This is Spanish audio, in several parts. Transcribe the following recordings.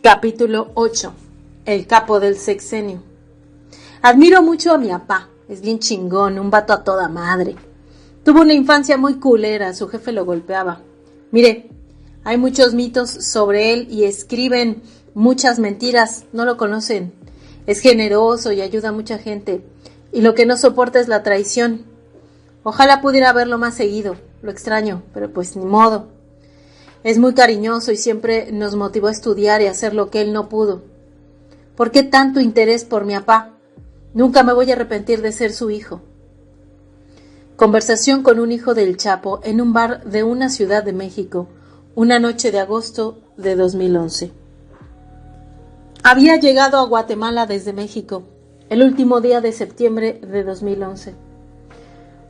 Capítulo 8. El capo del sexenio. Admiro mucho a mi papá. Es bien chingón, un vato a toda madre. Tuvo una infancia muy culera, su jefe lo golpeaba. Mire, hay muchos mitos sobre él y escriben muchas mentiras, no lo conocen. Es generoso y ayuda a mucha gente. Y lo que no soporta es la traición. Ojalá pudiera verlo más seguido, lo extraño, pero pues ni modo. Es muy cariñoso y siempre nos motivó a estudiar y a hacer lo que él no pudo. ¿Por qué tanto interés por mi papá? Nunca me voy a arrepentir de ser su hijo. Conversación con un hijo del Chapo en un bar de una ciudad de México, una noche de agosto de 2011. Había llegado a Guatemala desde México, el último día de septiembre de 2011.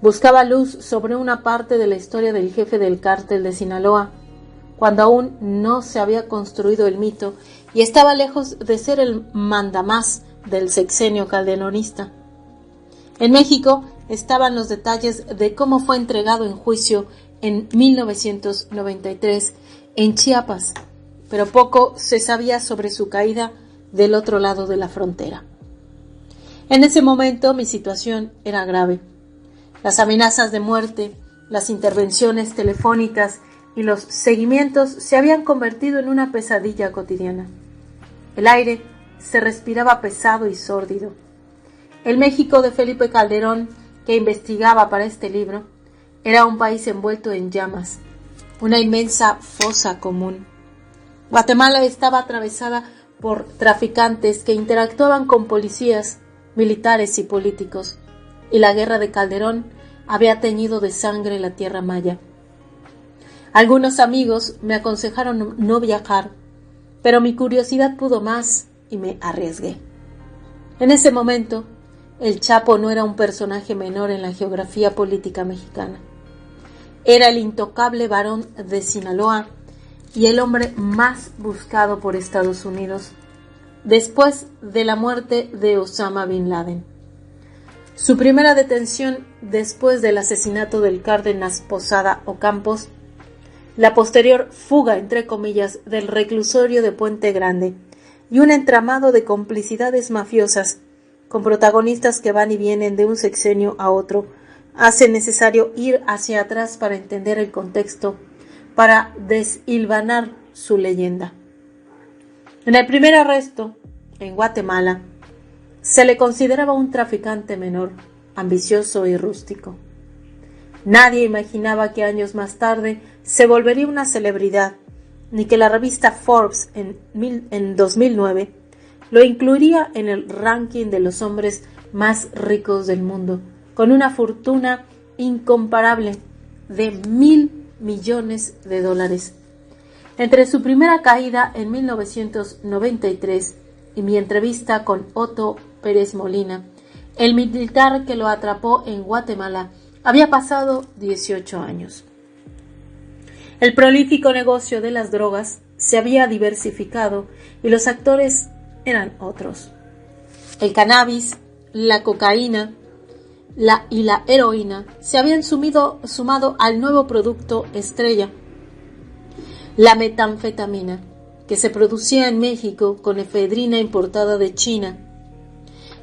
Buscaba luz sobre una parte de la historia del jefe del cártel de Sinaloa, cuando aún no se había construido el mito y estaba lejos de ser el mandamás del sexenio calderonista. En México estaban los detalles de cómo fue entregado en juicio en 1993 en Chiapas, pero poco se sabía sobre su caída del otro lado de la frontera. En ese momento mi situación era grave. Las amenazas de muerte, las intervenciones telefónicas y los seguimientos se habían convertido en una pesadilla cotidiana. El aire se respiraba pesado y sórdido. El México de Felipe Calderón, que investigaba para este libro, era un país envuelto en llamas, una inmensa fosa común. Guatemala estaba atravesada por traficantes que interactuaban con policías, militares y políticos, y la guerra de Calderón había teñido de sangre la tierra maya. Algunos amigos me aconsejaron no viajar, pero mi curiosidad pudo más y me arriesgué. En ese momento, el Chapo no era un personaje menor en la geografía política mexicana. Era el intocable varón de Sinaloa y el hombre más buscado por Estados Unidos después de la muerte de Osama Bin Laden. Su primera detención después del asesinato del Cárdenas Posada Ocampos, la posterior fuga, entre comillas, del reclusorio de Puente Grande y un entramado de complicidades mafiosas con protagonistas que van y vienen de un sexenio a otro, hace necesario ir hacia atrás para entender el contexto, para deshilvanar su leyenda. En el primer arresto, en Guatemala, se le consideraba un traficante menor, ambicioso y rústico. Nadie imaginaba que años más tarde se volvería una celebridad, ni que la revista Forbes en 2009 lo incluiría en el ranking de los hombres más ricos del mundo, con una fortuna incomparable de $1,000 millones. Entre su primera caída en 1993 y mi entrevista con Otto Pérez Molina, el militar que lo atrapó en Guatemala, había pasado 18 años. El prolífico negocio de las drogas se había diversificado y los actores eran otros. El cannabis, la cocaína y la heroína se habían sumado al nuevo producto estrella, la metanfetamina, que se producía en México con efedrina importada de China,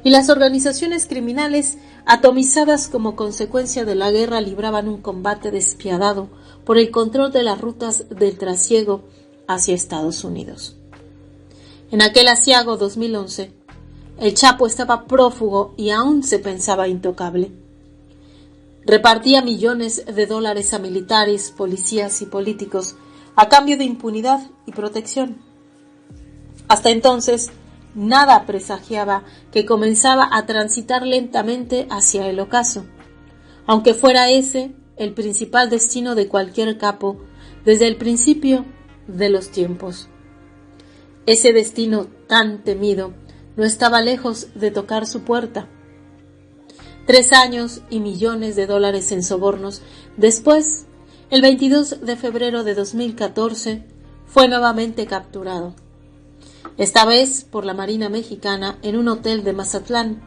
y las organizaciones criminales atomizadas como consecuencia de la guerra libraban un combate despiadado por el control de las rutas del trasiego hacia Estados Unidos. En aquel aciago 2011, el Chapo estaba prófugo y aún se pensaba intocable. Repartía millones de dólares a militares, policías y políticos a cambio de impunidad y protección. Hasta entonces, nada presagiaba que comenzaba a transitar lentamente hacia el ocaso, aunque fuera ese el principal destino de cualquier capo desde el principio de los tiempos. Ese destino tan temido no estaba lejos de tocar su puerta. 3 años y millones de dólares en sobornos después, el 22 de febrero de 2014, fue nuevamente capturado. Esta vez por la Marina Mexicana en un hotel de Mazatlán,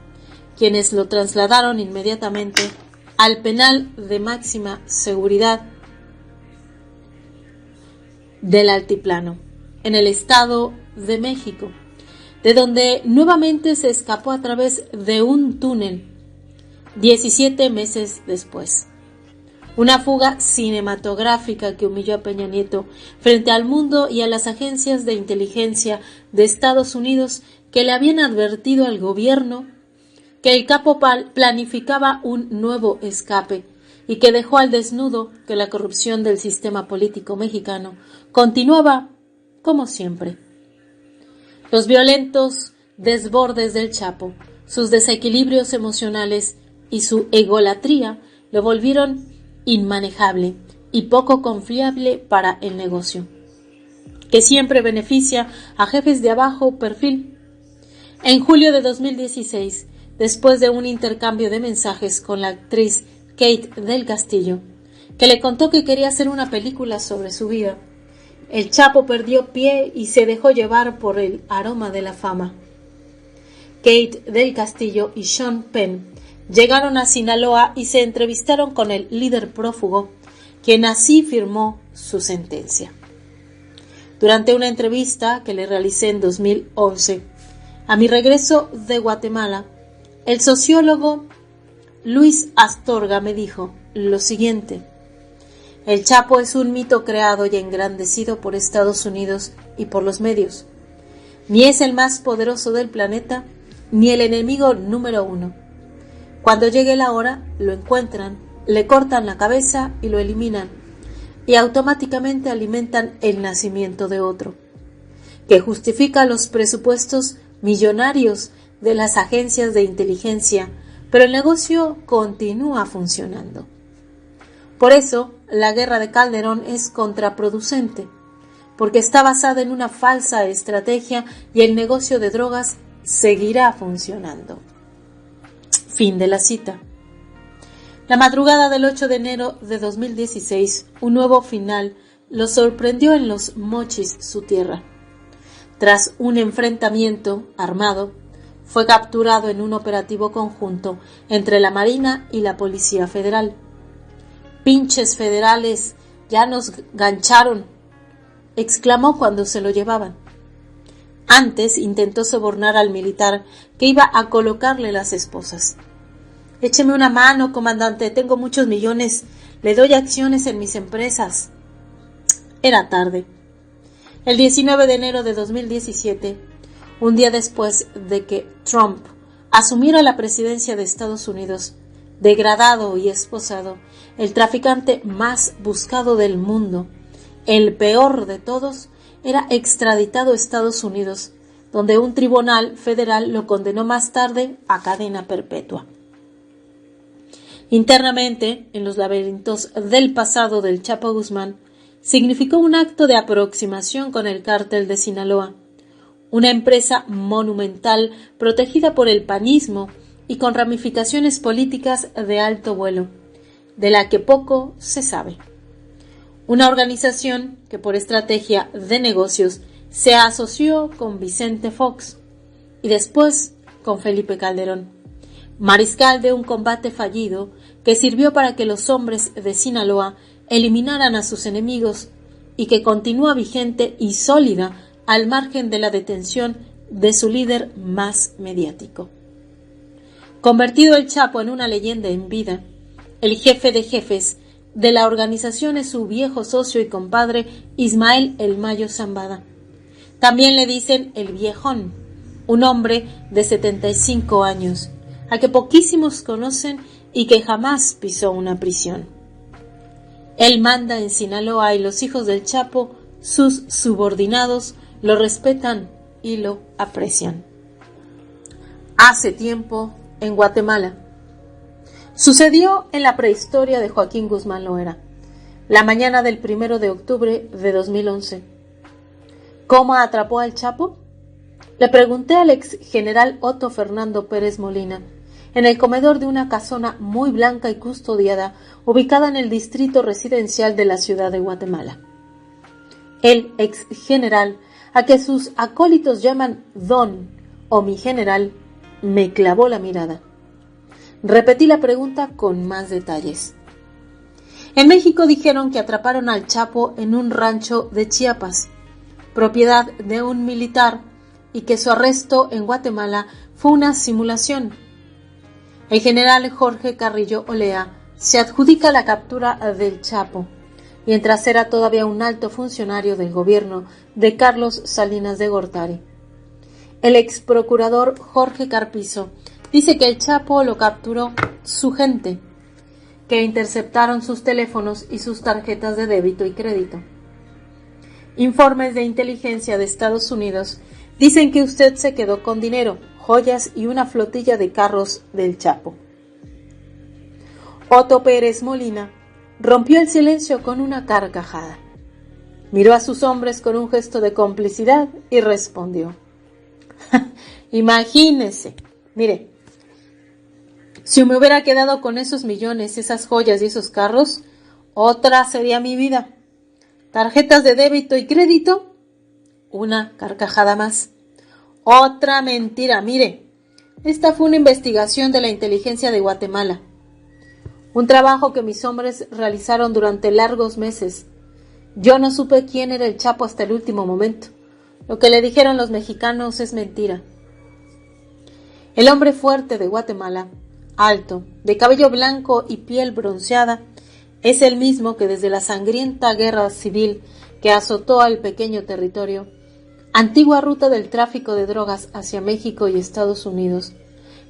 quienes lo trasladaron inmediatamente al penal de máxima seguridad del Altiplano, en el estado de México, de donde nuevamente se escapó a través de un túnel 17 meses después. Una fuga cinematográfica que humilló a Peña Nieto frente al mundo y a las agencias de inteligencia de Estados Unidos que le habían advertido al gobierno que el capo planificaba un nuevo escape y que dejó al desnudo que la corrupción del sistema político mexicano continuaba como siempre. Los violentos desbordes del Chapo, sus desequilibrios emocionales y su egolatría lo volvieron inmanejable y poco confiable para el negocio, que siempre beneficia a jefes de bajo perfil. En julio de 2016, después de un intercambio de mensajes con la actriz Kate del Castillo, que le contó que quería hacer una película sobre su vida, el Chapo perdió pie y se dejó llevar por el aroma de la fama. Kate del Castillo y Sean Penn llegaron a Sinaloa y se entrevistaron con el líder prófugo, quien así firmó su sentencia. Durante una entrevista que le realicé en 2011, a mi regreso de Guatemala, el sociólogo Luis Astorga me dijo lo siguiente: el Chapo es un mito creado y engrandecido por Estados Unidos y por los medios. Ni es el más poderoso del planeta, ni el enemigo número uno. Cuando llegue la hora, lo encuentran, le cortan la cabeza y lo eliminan, y automáticamente alimentan el nacimiento de otro, que justifica los presupuestos millonarios de las agencias de inteligencia, pero el negocio continúa funcionando. Por eso, la guerra de Calderón es contraproducente, porque está basada en una falsa estrategia y el negocio de drogas seguirá funcionando. Fin de la cita. La madrugada del 8 de enero de 2016, un nuevo final lo sorprendió en Los Mochis, su tierra. Tras un enfrentamiento armado, fue capturado en un operativo conjunto entre la Marina y la Policía Federal. «Pinches federales, ya nos gancharon», exclamó cuando se lo llevaban. Antes intentó sobornar al militar que iba a colocarle las esposas. «Écheme una mano, comandante, tengo muchos millones, le doy acciones en mis empresas». Era tarde. El 19 de enero de 2017, un día después de que Trump asumiera la presidencia de Estados Unidos, degradado y esposado, el traficante más buscado del mundo, el peor de todos, era extraditado a Estados Unidos, donde un tribunal federal lo condenó más tarde a cadena perpetua. Internamente, en los laberintos del pasado del Chapo Guzmán, significó un acto de aproximación con el cártel de Sinaloa, una empresa monumental protegida por el panismo y con ramificaciones políticas de alto vuelo, de la que poco se sabe. Una organización que por estrategia de negocios se asoció con Vicente Fox y después con Felipe Calderón, mariscal de un combate fallido que sirvió para que los hombres de Sinaloa eliminaran a sus enemigos y que continúa vigente y sólida al margen de la detención de su líder más mediático. Convertido el Chapo en una leyenda en vida, el jefe de jefes de la organización es su viejo socio y compadre Ismael El Mayo Zambada. También le dicen el Viejón, un hombre de 75 años, a que poquísimos conocen y que jamás pisó una prisión. Él manda en Sinaloa y los hijos del Chapo, sus subordinados, lo respetan y lo aprecian. Hace tiempo, en Guatemala, sucedió en la prehistoria de Joaquín Guzmán Loera, la mañana del 1 de octubre de 2011. ¿Cómo atrapó al Chapo? Le pregunté al ex general Otto Fernando Pérez Molina, en el comedor de una casona muy blanca y custodiada, ubicada en el distrito residencial de la ciudad de Guatemala. El ex general, a que sus acólitos llaman Don o mi general, me clavó la mirada. Repetí la pregunta con más detalles. En México dijeron que atraparon al Chapo en un rancho de Chiapas. propiedad de un militar, y que su arresto en Guatemala fue una simulación. El general Jorge Carrillo Olea se adjudica la captura del Chapo, mientras era todavía un alto funcionario del gobierno de Carlos Salinas de Gortari. El ex procurador Jorge Carpizo dice que el Chapo lo capturó su gente, que interceptaron sus teléfonos y sus tarjetas de débito y crédito. Informes de inteligencia de Estados Unidos dicen que usted se quedó con dinero, joyas y una flotilla de carros del Chapo. Otto Pérez Molina rompió el silencio con una carcajada. Miró a sus hombres con un gesto de complicidad y respondió: imagínese, mire, si me hubiera quedado con esos millones, esas joyas y esos carros, otra sería mi vida. Tarjetas de débito y crédito, una carcajada más. Otra mentira, mire, esta fue una investigación de la inteligencia de Guatemala. Un trabajo que mis hombres realizaron durante largos meses. Yo no supe quién era el Chapo hasta el último momento. Lo que le dijeron los mexicanos es mentira. El hombre fuerte de Guatemala, alto, de cabello blanco y piel bronceada, es el mismo que desde la sangrienta guerra civil que azotó al pequeño territorio, antigua ruta del tráfico de drogas hacia México y Estados Unidos,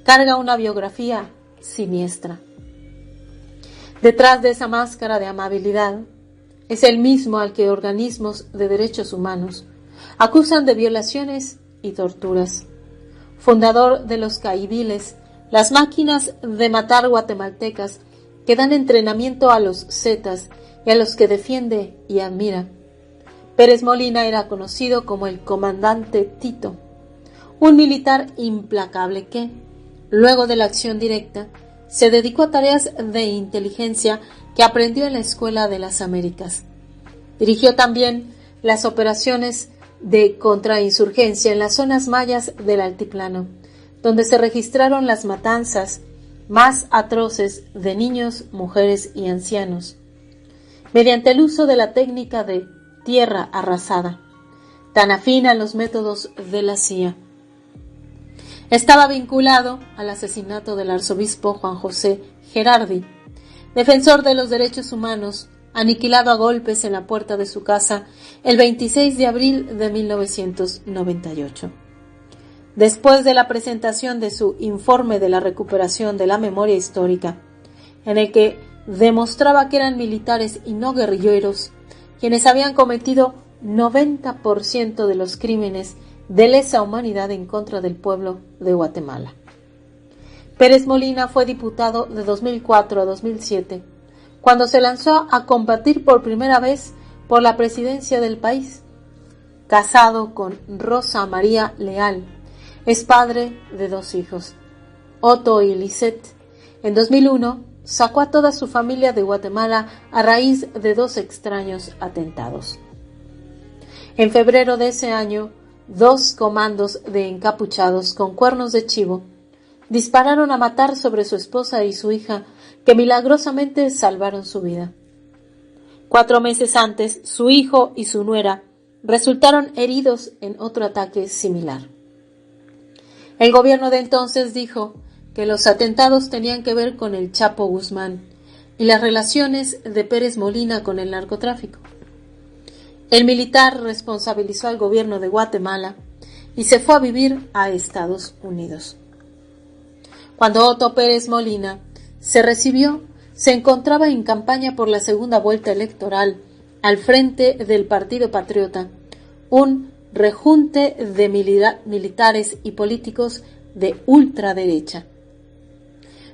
carga una biografía siniestra. Detrás de esa máscara de amabilidad, es el mismo al que organismos de derechos humanos acusan de violaciones y torturas. Fundador de los caidiles, las máquinas de matar guatemaltecas que dan entrenamiento a los zetas y a los que defiende y admira. Pérez Molina era conocido como el comandante Tito, un militar implacable que, luego de la acción directa, se dedicó a tareas de inteligencia que aprendió en la Escuela de las Américas. Dirigió también las operaciones de contrainsurgencia en las zonas mayas del altiplano, donde se registraron las matanzas más atroces de niños, mujeres y ancianos, mediante el uso de la técnica de tierra arrasada, tan afín a los métodos de la CIA. Estaba vinculado al asesinato del arzobispo Juan José Gerardi, defensor de los derechos humanos, aniquilado a golpes en la puerta de su casa el 26 de abril de 1998. Después de la presentación de su informe de la recuperación de la memoria histórica, en el que demostraba que eran militares y no guerrilleros quienes habían cometido 90% de los crímenes de lesa humanidad en contra del pueblo de Guatemala. Pérez Molina fue diputado de 2004 a 2007, cuando se lanzó a combatir por primera vez por la presidencia del país. Casado con Rosa María Leal, es padre de 2 hijos, Otto y Lisette. En 2001 sacó a toda su familia de Guatemala a raíz de 2 extraños atentados. En febrero de ese año, 2 comandos de encapuchados con cuernos de chivo dispararon a matar sobre su esposa y su hija, que milagrosamente salvaron su vida. 4 meses antes, su hijo y su nuera resultaron heridos en otro ataque similar. El gobierno de entonces dijo que los atentados tenían que ver con el Chapo Guzmán y las relaciones de Pérez Molina con el narcotráfico. El militar responsabilizó al gobierno de Guatemala y se fue a vivir a Estados Unidos. Cuando Otto Pérez Molina se recibió, se encontraba en campaña por la segunda vuelta electoral al frente del Partido Patriota, un rejunte de militares y políticos de ultraderecha.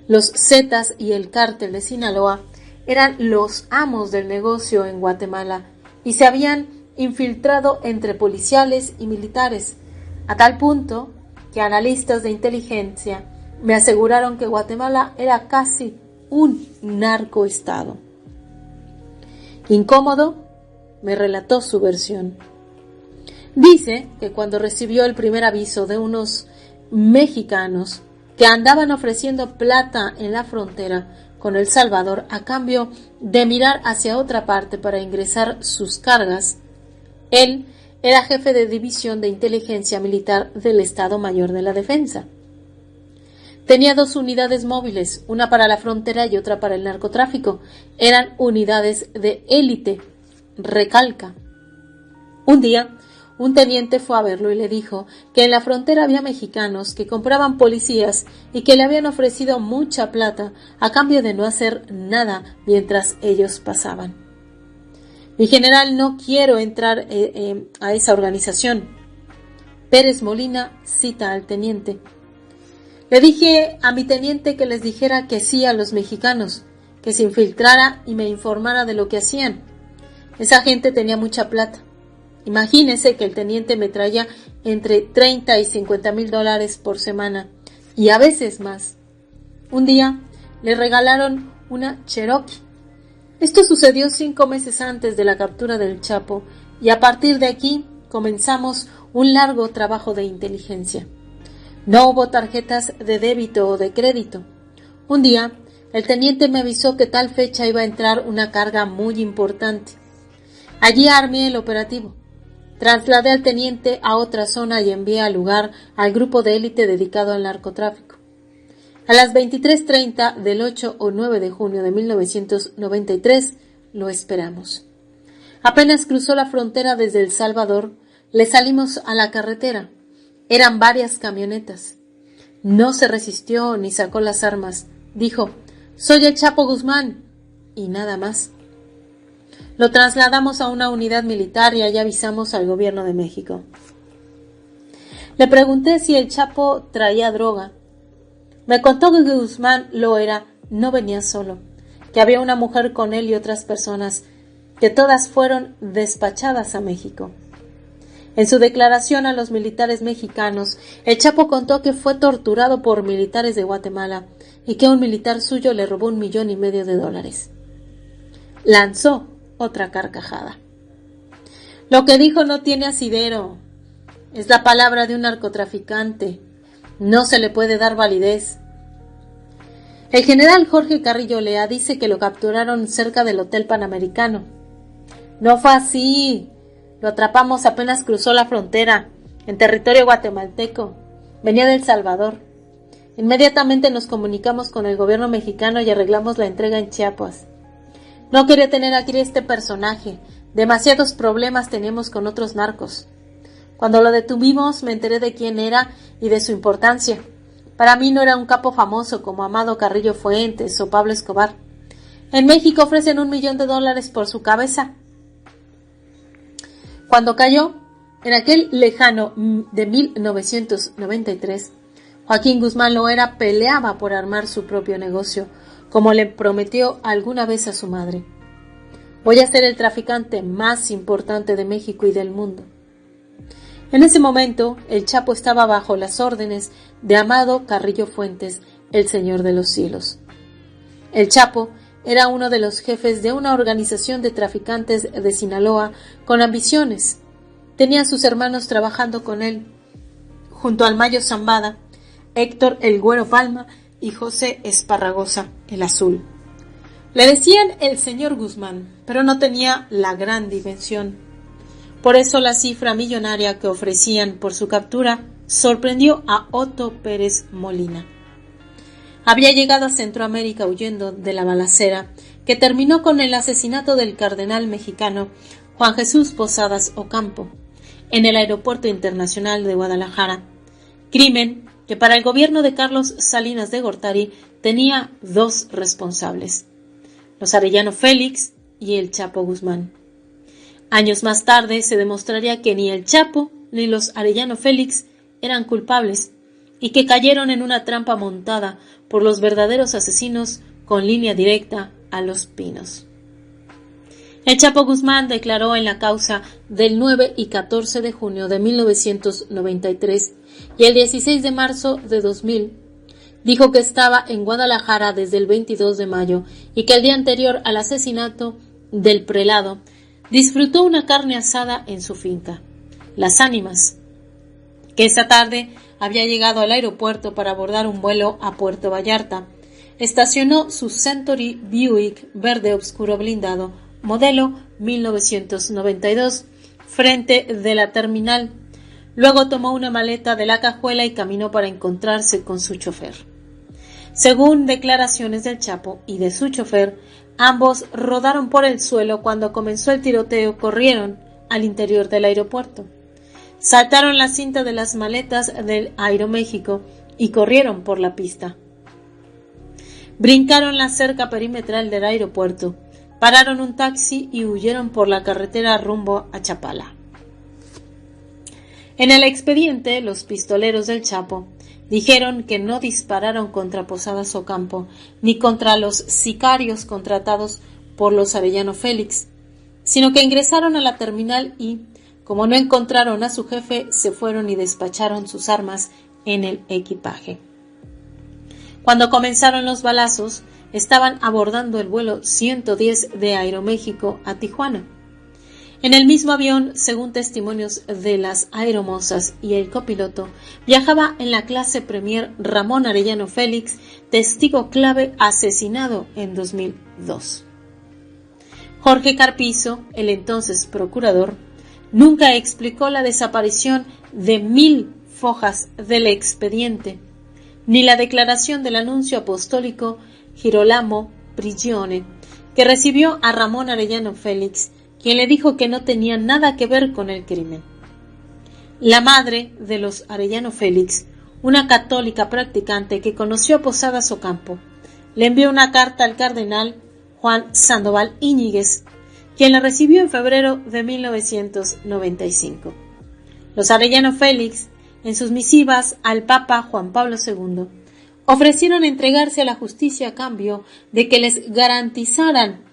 Los Zetas y el cártel de Sinaloa eran los amos del negocio en Guatemala y se habían infiltrado entre policiales y militares, a tal punto que analistas de inteligencia me aseguraron que Guatemala era casi un narcoestado. Incómodo, me relató su versión. Dice que cuando recibió el primer aviso de unos mexicanos que andaban ofreciendo plata en la frontera con El Salvador a cambio de mirar hacia otra parte para ingresar sus cargas, él era jefe de división de inteligencia militar del Estado Mayor de la Defensa. Tenía 2 unidades móviles, una para la frontera y otra para el narcotráfico. Eran unidades de élite, recalca. Un día, un teniente fue a verlo y le dijo que en la frontera había mexicanos que compraban policías y que le habían ofrecido mucha plata a cambio de no hacer nada mientras ellos pasaban. Mi general, no quiero entrar a esa organización. Pérez Molina cita al teniente. Le dije a mi teniente que les dijera que sí a los mexicanos, que se infiltrara y me informara de lo que hacían. Esa gente tenía mucha plata. Imagínese que el teniente me traía entre 30 y 50 mil dólares por semana, y a veces más. Un día le regalaron una Cherokee. Esto sucedió 5 meses antes de la captura del Chapo, y a partir de aquí comenzamos un largo trabajo de inteligencia. No hubo tarjetas de débito o de crédito. Un día, el teniente me avisó que tal fecha iba a entrar una carga muy importante. Allí armé el operativo. Trasladé al teniente a otra zona y envié al lugar al grupo de élite dedicado al narcotráfico. A las 23:30 del 8 o 9 de junio de 1993 lo esperamos. Apenas cruzó la frontera desde El Salvador, le salimos a la carretera. Eran varias camionetas. No se resistió ni sacó las armas. Dijo, «Soy el Chapo Guzmán», y nada más. Lo trasladamos a una unidad militar y allá avisamos al gobierno de México. Le pregunté si el Chapo traía droga. Me contó que Guzmán lo era, no venía solo, que había una mujer con él y otras personas, que todas fueron despachadas a México. En su declaración a los militares mexicanos, el Chapo contó que fue torturado por militares de Guatemala y que un militar suyo le robó $1,5 millones. Lanzó otra carcajada. Lo que dijo no tiene asidero. Es la palabra de un narcotraficante. No se le puede dar validez. El general Jorge Carrillo Lea dice que lo capturaron cerca del Hotel Panamericano. No fue así. Lo atrapamos apenas cruzó la frontera, en territorio guatemalteco. Venía de El Salvador. Inmediatamente nos comunicamos con el gobierno mexicano y arreglamos la entrega en Chiapas. No quería tener aquí este personaje. Demasiados problemas teníamos con otros narcos. Cuando lo detuvimos me enteré de quién era y de su importancia. Para mí no era un capo famoso como Amado Carrillo Fuentes o Pablo Escobar. En México ofrecen $1 millón por su cabeza. Cuando cayó, en aquel lejano de 1993, Joaquín Guzmán Loera peleaba por armar su propio negocio, como le prometió alguna vez a su madre. Voy a ser el traficante más importante de México y del mundo. En ese momento, el Chapo estaba bajo las órdenes de Amado Carrillo Fuentes, el Señor de los Cielos. El Chapo era uno de los jefes de una organización de traficantes de Sinaloa con ambiciones. Tenía a sus hermanos trabajando con él, junto al Mayo Zambada, Héctor el Güero Palma y José Esparragosa, el Azul. Le decían el señor Guzmán, pero no tenía la gran dimensión. Por eso la cifra millonaria que ofrecían por su captura sorprendió a Otto Pérez Molina. Había llegado a Centroamérica huyendo de la balacera que terminó con el asesinato del cardenal mexicano Juan Jesús Posadas Ocampo en el Aeropuerto Internacional de Guadalajara, crimen que para el gobierno de Carlos Salinas de Gortari tenía 2 responsables, los Arellano Félix y el Chapo Guzmán. Años más tarde se demostraría que ni el Chapo ni los Arellano Félix eran culpables y que cayeron en una trampa montada por los verdaderos asesinos con línea directa a Los Pinos. El Chapo Guzmán declaró en la causa del 9 y 14 de junio de 1993 y el 16 de marzo de 2000 dijo que estaba en Guadalajara desde el 22 de mayo y que el día anterior al asesinato del prelado disfrutó una carne asada en su finca, Las Ánimas, que esa tarde había llegado al aeropuerto para abordar un vuelo a Puerto Vallarta. Estacionó su Century Buick verde oscuro blindado, modelo 1992, frente de la terminal. Luego tomó una maleta de la cajuela y caminó para encontrarse con su chofer. Según declaraciones del Chapo y de su chofer, ambos rodaron por el suelo cuando comenzó el tiroteo, corrieron al interior del aeropuerto. Saltaron la cinta de las maletas del Aeroméxico y corrieron por la pista. Brincaron la cerca perimetral del aeropuerto, pararon un taxi y huyeron por la carretera rumbo a Chapala. En el expediente, los pistoleros del Chapo dijeron que no dispararon contra Posadas Ocampo ni contra los sicarios contratados por los Arellano Félix, sino que ingresaron a la terminal y, como no encontraron a su jefe, se fueron y despacharon sus armas en el equipaje. Cuando comenzaron los balazos, estaban abordando el vuelo 110 de Aeroméxico a Tijuana. En el mismo avión, según testimonios de las aeromosas y el copiloto, viajaba en la clase Premier Ramón Arellano Félix, testigo clave asesinado en 2002. Jorge Carpizo, el entonces procurador, nunca explicó la desaparición de 1000 fojas del expediente, ni la declaración del anuncio apostólico Girolamo Prigione, que recibió a Ramón Arellano Félix, quien le dijo que no tenía nada que ver con el crimen. La madre de los Arellano Félix, una católica practicante que conoció a Posadas Ocampo, le envió una carta al cardenal Juan Sandoval Íñiguez, quien la recibió en febrero de 1995. Los Arellano Félix, en sus misivas al Papa Juan Pablo II, ofrecieron entregarse a la justicia a cambio de que les garantizaran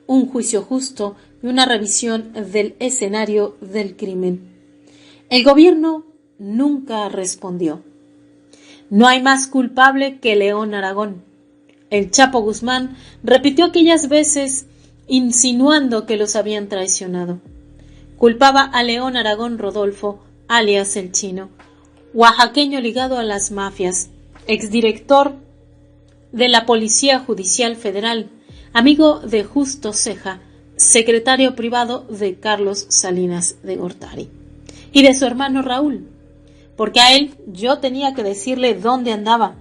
un juicio justo y una revisión del escenario del crimen. El gobierno nunca respondió. No hay más culpable que León Aragón. El Chapo Guzmán repitió aquellas veces insinuando que los habían traicionado. Culpaba a León Aragón Rodolfo, alias el Chino, oaxaqueño ligado a las mafias, exdirector de la Policía Judicial Federal, amigo de Justo Ceja, secretario privado de Carlos Salinas de Gortari, y de su hermano Raúl, porque a él yo tenía que decirle dónde andaba,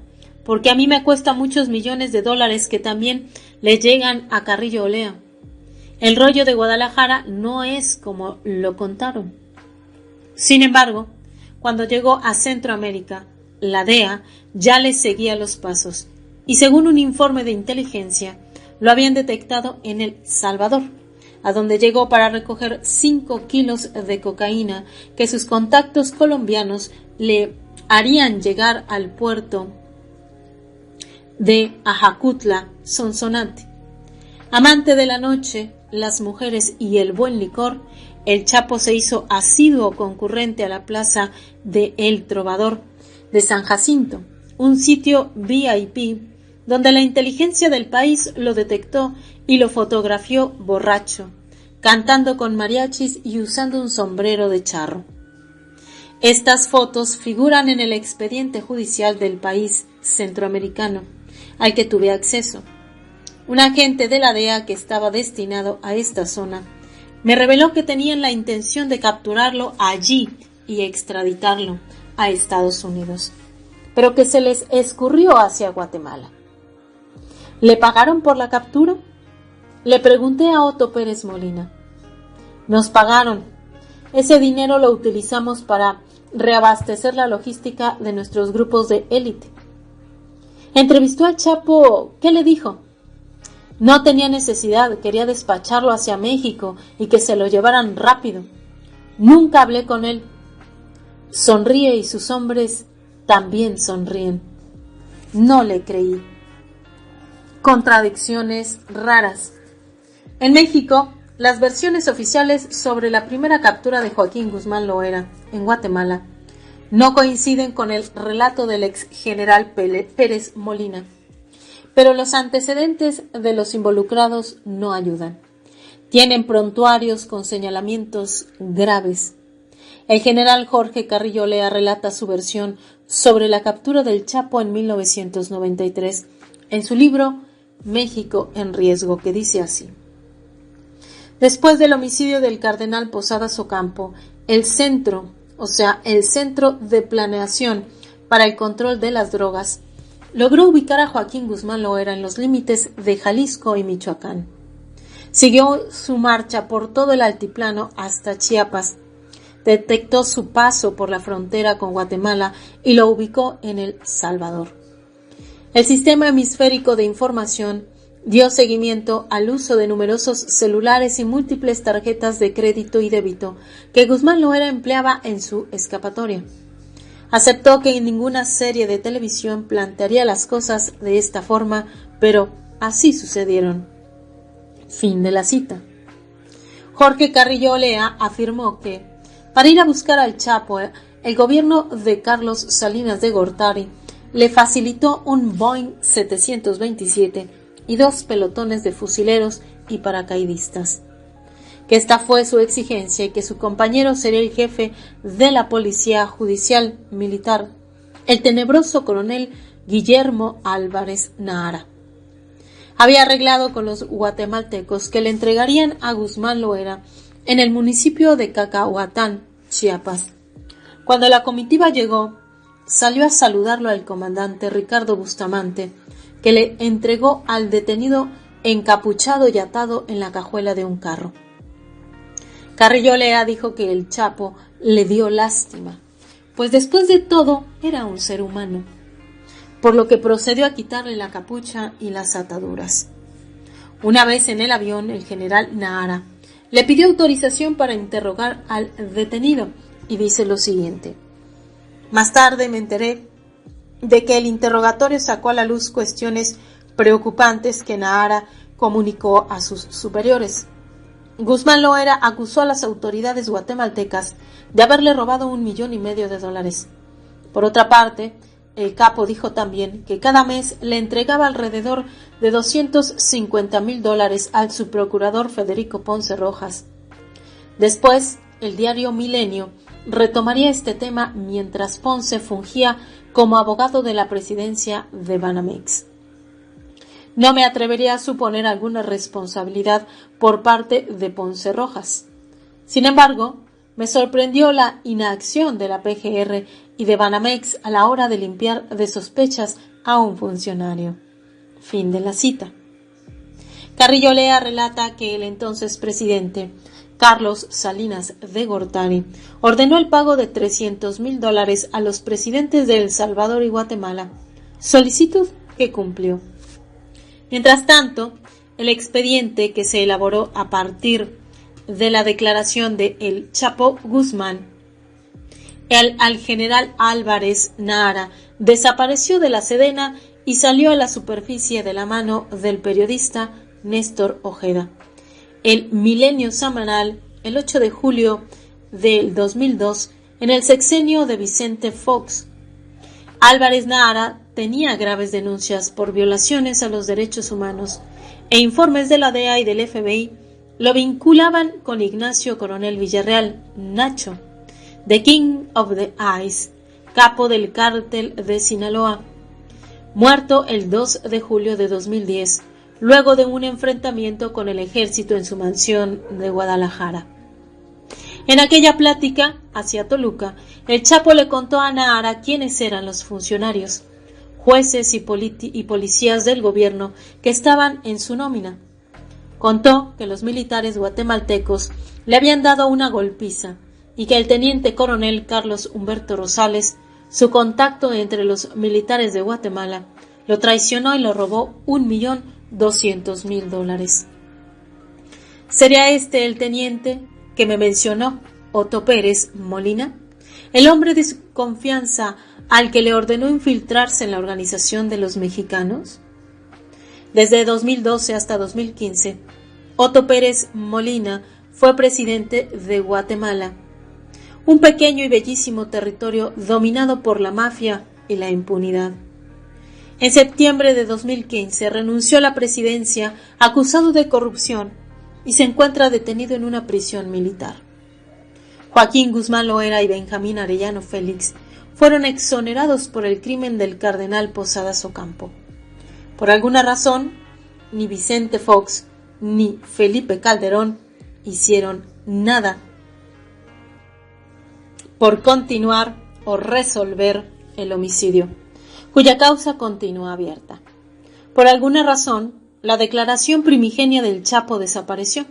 porque a mí me cuesta muchos millones de dólares que también le llegan a Carrillo Olea. El rollo de Guadalajara no es como lo contaron. Sin embargo, cuando llegó a Centroamérica, la DEA ya le seguía los pasos, y según un informe de inteligencia, lo habían detectado en El Salvador, a donde llegó para recoger 5 kilos de cocaína que sus contactos colombianos le harían llegar al puerto de Ajacutla, Sonsonate. Amante de la noche, las mujeres y el buen licor, el Chapo se hizo asiduo concurrente a la plaza de El Trovador de San Jacinto, un sitio VIP donde la inteligencia del país lo detectó y lo fotografió borracho, cantando con mariachis y usando un sombrero de charro. Estas fotos figuran en el expediente judicial del país centroamericano, al que tuve acceso. Un agente de la DEA que estaba destinado a esta zona me reveló que tenían la intención de capturarlo allí y extraditarlo a Estados Unidos, pero que se les escurrió hacia Guatemala. ¿Le pagaron por la captura? Le pregunté a Otto Pérez Molina. Nos pagaron. Ese dinero lo utilizamos para reabastecer la logística de nuestros grupos de élite. Entrevistó al Chapo. ¿Qué le dijo? No tenía necesidad, quería despacharlo hacia México y que se lo llevaran rápido. Nunca hablé con él. Sonríe y sus hombres también sonríen. No le creí. Contradicciones raras. En México, las versiones oficiales sobre la primera captura de Joaquín Guzmán Loera en Guatemala no coinciden con el relato del ex general Pérez Molina, pero los antecedentes de los involucrados no ayudan. Tienen prontuarios con señalamientos graves. El general Jorge Carrillo Olea relata su versión sobre la captura del Chapo en 1993 en su libro México en riesgo, que dice así: Después del homicidio del cardenal Posadas Ocampo, el Centro de Planeación para el Control de las Drogas, logró ubicar a Joaquín Guzmán Loera en los límites de Jalisco y Michoacán. Siguió su marcha por todo el altiplano hasta Chiapas, detectó su paso por la frontera con Guatemala y lo ubicó en El Salvador. El sistema hemisférico de información dio seguimiento al uso de numerosos celulares y múltiples tarjetas de crédito y débito que Guzmán Loera empleaba en su escapatoria. Aceptó que en ninguna serie de televisión plantearía las cosas de esta forma, pero así sucedieron. Fin de la cita. Jorge Carrillo Olea afirmó que, para ir a buscar al Chapo, el gobierno de Carlos Salinas de Gortari le facilitó un Boeing 727 y 2 pelotones de fusileros y paracaidistas, que esta fue su exigencia y que su compañero sería el jefe de la Policía Judicial Militar, el tenebroso coronel Guillermo Álvarez Nahara. Había arreglado con los guatemaltecos que le entregarían a Guzmán Loera en el municipio de Cacahuatán, Chiapas. Cuando la comitiva llegó, salió a saludarlo el comandante Ricardo Bustamante, que le entregó al detenido encapuchado y atado en la cajuela de un carro. Carrillo Olea dijo que el Chapo le dio lástima, pues después de todo era un ser humano, por lo que procedió a quitarle la capucha y las ataduras. Una vez en el avión, el general Nahara le pidió autorización para interrogar al detenido y dice lo siguiente: más tarde me enteré de que el interrogatorio sacó a la luz cuestiones preocupantes que Nahara comunicó a sus superiores. Guzmán Loera acusó a las autoridades guatemaltecas de haberle robado $1,500,000. Por otra parte, el capo dijo también que cada mes le entregaba alrededor de $250,000 al subprocurador Federico Ponce Rojas. Después, el diario Milenio retomaría este tema mientras Ponce fungía como abogado de la presidencia de Banamex. No me atrevería a suponer alguna responsabilidad por parte de Ponce Rojas. Sin embargo, me sorprendió la inacción de la PGR y de Banamex a la hora de limpiar de sospechas a un funcionario. Fin de la cita. Carrillo Olea relata que el entonces presidente, Carlos Salinas de Gortari, ordenó el pago de $300,000 a los presidentes de El Salvador y Guatemala, solicitud que cumplió. Mientras tanto, el expediente que se elaboró a partir de la declaración de El Chapo Guzmán al general Álvarez Nahara desapareció de la Sedena y salió a la superficie de la mano del periodista Néstor Ojeda. El Milenio Semanal, el 8 de julio del 2002, en el sexenio de Vicente Fox. Álvarez Nahara tenía graves denuncias por violaciones a los derechos humanos e informes de la DEA y del FBI lo vinculaban con Ignacio Coronel Villarreal, Nacho, The King of the Ice, capo del cártel de Sinaloa, muerto el 2 de julio de 2010, luego de un enfrentamiento con el ejército en su mansión de Guadalajara. En aquella plática hacia Toluca, el Chapo le contó a Nahara quiénes eran los funcionarios, jueces y policías del gobierno que estaban en su nómina. Contó que los militares guatemaltecos le habían dado una golpiza y que el teniente coronel Carlos Humberto Rosales, su contacto entre los militares de Guatemala, lo traicionó y lo robó $1,200,000. ¿Sería este el teniente que me mencionó Otto Pérez Molina, el hombre de su confianza al que le ordenó infiltrarse en la organización de los mexicanos? Desde 2012 hasta 2015, Otto Pérez Molina fue presidente de Guatemala, un pequeño y bellísimo territorio dominado por la mafia y la impunidad. En septiembre de 2015 renunció a la presidencia acusado de corrupción y se encuentra detenido en una prisión militar. Joaquín Guzmán Loera y Benjamín Arellano Félix fueron exonerados por el crimen del cardenal Posadas Ocampo. Por alguna razón, ni Vicente Fox ni Felipe Calderón hicieron nada por continuar o resolver el homicidio, cuya causa continúa abierta. Por alguna razón, la declaración primigenia del Chapo desapareció.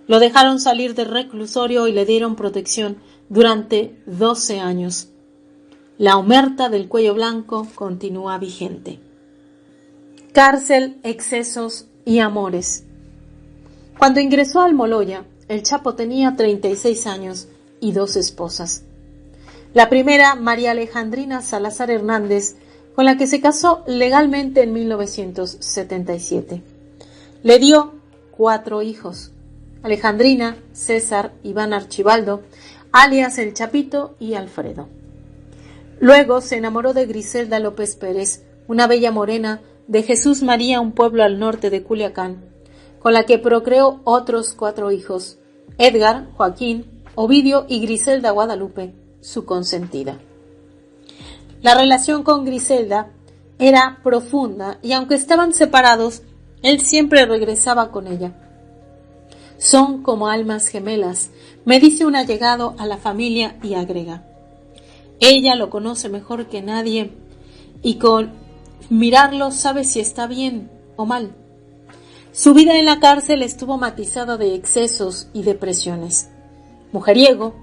Lo dejaron salir del reclusorio y le dieron protección durante 12 años. La omerta del cuello blanco continúa vigente. Cárcel, excesos y amores. Cuando ingresó a Almoloya, el Chapo tenía 36 años y 2 esposas. La primera, María Alejandrina Salazar Hernández, con la que se casó legalmente en 1977. Le dio 4 hijos: Alejandrina, César, Iván Archibaldo, alias El Chapito, y Alfredo. Luego se enamoró de Griselda López Pérez, una bella morena de Jesús María, un pueblo al norte de Culiacán, con la que procreó otros 4 hijos: Edgar, Joaquín, Ovidio y Griselda Guadalupe, su consentida. La relación con Griselda era profunda y aunque estaban separados, él siempre regresaba con ella. Son como almas gemelas, me dice un allegado a la familia y agrega: ella lo conoce mejor que nadie y con mirarlo sabe si está bien o mal. Su vida en la cárcel estuvo matizada de excesos y depresiones. Mujeriego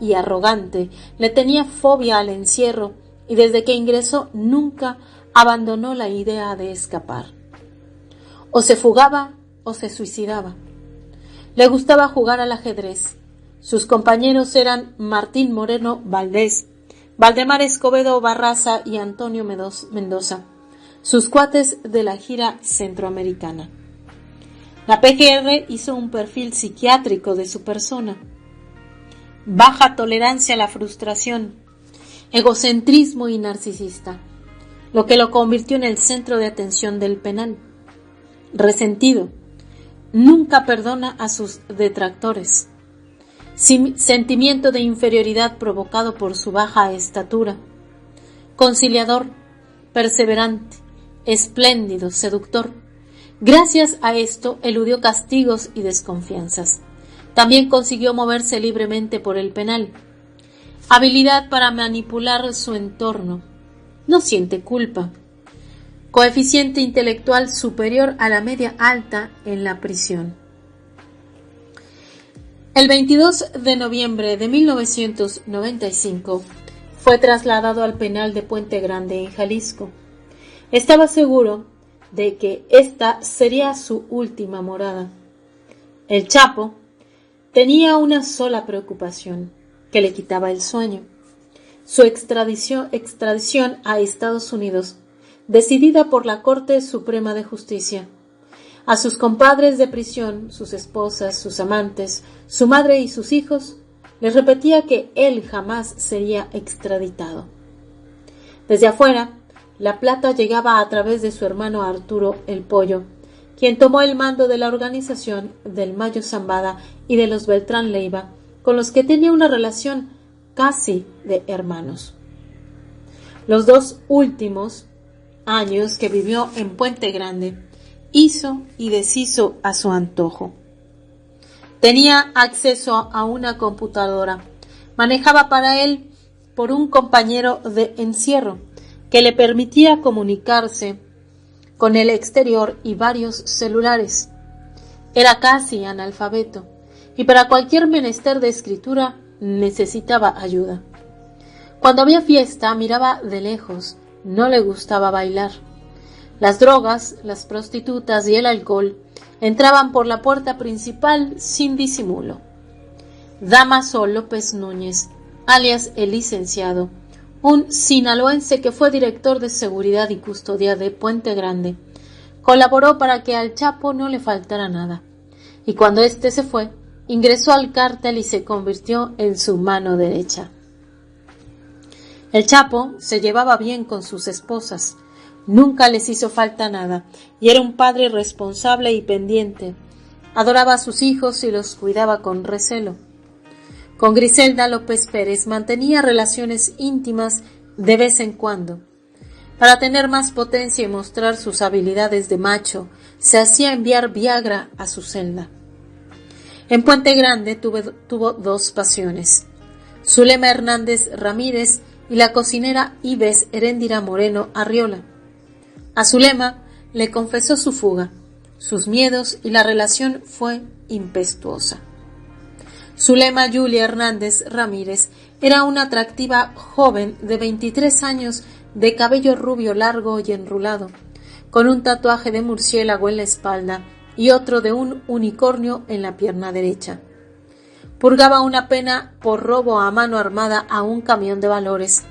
y arrogante, le tenía fobia al encierro y desde que ingresó nunca abandonó la idea de escapar. O se fugaba o se suicidaba. Le gustaba jugar al ajedrez. Sus compañeros eran Martín Moreno Valdés, Valdemar Escobedo Barraza y Antonio Mendoza, sus cuates de la gira centroamericana. La PGR hizo un perfil psiquiátrico de su persona: baja tolerancia a la frustración, egocentrismo y narcisista, lo que lo convirtió en el centro de atención del penal. Resentido, nunca perdona a sus detractores. Sentimiento de inferioridad provocado por su baja estatura. Conciliador, perseverante, espléndido, seductor. Gracias a esto eludió castigos y desconfianzas. También consiguió moverse libremente por el penal. Habilidad para manipular su entorno. No siente culpa. Coeficiente intelectual superior a la media alta en la prisión. El 22 de noviembre de 1995 fue trasladado al penal de Puente Grande en Jalisco. Estaba seguro de que esta sería su última morada. El Chapo tenía una sola preocupación, que le quitaba el sueño: su extradición a Estados Unidos, decidida por la Corte Suprema de Justicia. A sus compadres de prisión, sus esposas, sus amantes, su madre y sus hijos, les repetía que él jamás sería extraditado. Desde afuera, la plata llegaba a través de su hermano Arturo el Pollo, quien tomó el mando de la organización del Mayo Zambada y de los Beltrán Leiva, con los que tenía una relación casi de hermanos. Los 2 últimos años que vivió en Puente Grande, hizo y deshizo a su antojo. Tenía acceso a una computadora, manejaba para él por un compañero de encierro que le permitía comunicarse con el exterior y varios celulares. Era casi analfabeto y para cualquier menester de escritura necesitaba ayuda. Cuando había fiesta miraba de lejos, no le gustaba bailar. Las drogas, las prostitutas y el alcohol entraban por la puerta principal sin disimulo. Damaso López Núñez, alias el licenciado, un sinaloense que fue director de seguridad y custodia de Puente Grande, colaboró para que al Chapo no le faltara nada, y cuando éste se fue, ingresó al cártel y se convirtió en su mano derecha. El Chapo se llevaba bien con sus esposas, nunca les hizo falta nada, y era un padre responsable y pendiente. Adoraba a sus hijos y los cuidaba con recelo. Con Griselda López Pérez mantenía relaciones íntimas de vez en cuando. Para tener más potencia y mostrar sus habilidades de macho, se hacía enviar Viagra a su celda. En Puente Grande tuvo dos pasiones: Zulema Hernández Ramírez y la cocinera Ives Heréndira Moreno Arriola. A Zulema le confesó su fuga, sus miedos, y la relación fue impetuosa. Zulema Julia Hernández Ramírez era una atractiva joven de 23 años, de cabello rubio largo y enrulado, con un tatuaje de murciélago en la espalda y otro de un unicornio en la pierna derecha. Purgaba una pena por robo a mano armada a un camión de valores,